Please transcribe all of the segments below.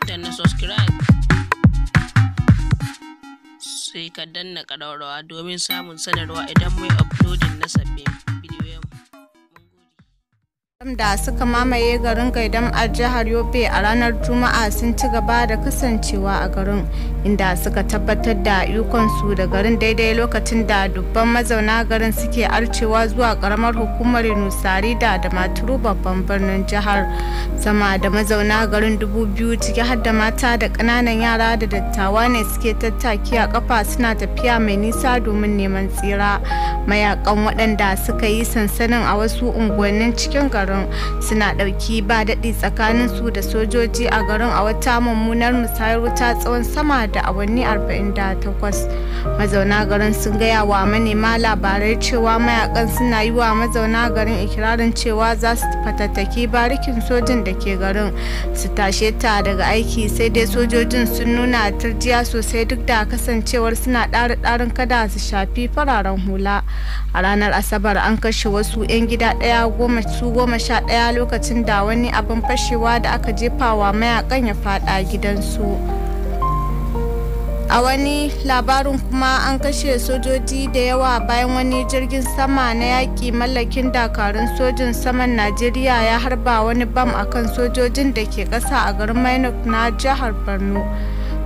danna subscribe sai ka danna ƙararrawa domin samun sanarwa idan mai uploading na sabbin bidiyon. Da suka mamaye garin Gaidam a jihar Yobe a ranar Juma'a sun ci gaba da kasancewa a garin, inda suka tabbatar da ikonsu da garin daidai lokacin da dubban mazauna garin suke arcewa zuwa karamar hukumar Nusari da Damaturu babban birnin jihar. Sama da mazauna garin 2000 ciki har da mata da ƙananan yara da dattawa ne suke tattaki a kafa suna tafiya mai nisa domin neman tsira. Mayakan waɗanda suka yi sansanin a wasu unguwannin cikin garin suna ɗauki ba daɗi tsakanin su da sojoji a garin a wata mummunar musayar wuta tsawon sama da awanni 48. Mazauna garin sun gaya wa manema labarai cewa mayakan suna yi wa mazauna garin ikirarin cewa za su fatattaki barikin sojin da ke garin su tashe ta daga aiki, sai dai sojojin sun nuna turjiya sosai duk da kasancewar suna ɗarin kada su shafi fararen hula. A ranar Asabar an kashe wasu 'yan gida ɗaya goma sha ɗaya lokacin da wani abin fashewa da aka jefa wa mayakan ya fada gidansu. A wani labarin kuma an kashe sojoji da yawa bayan wani jirgin sama na yaƙi mallakin dakarun sojin saman Najeriya ya harba wani bam akan sojojin da ke ƙasa a garin Mainok na jihar Borno.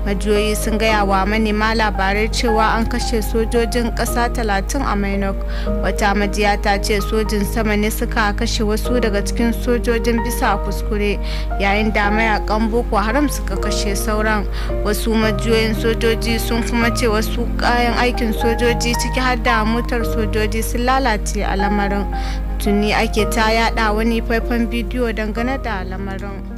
Majiyoyi sun gaya wa manema labarai cewa an kashe sojojin ƙasa 30 a Mainok. Wata majiya ta ce sojin sama ne suka kashe wasu daga cikin sojojin bisa kuskure, yayin da mayakan Boko Haram suka kashe sauran. Wasu majiyoyin sojoji sun kuma ce wasu kayan aikin sojoji ciki har da motar sojoji sun lalace a lamarin. Tuni ake ta yada wani faifan bidiyo dangane da lamarin.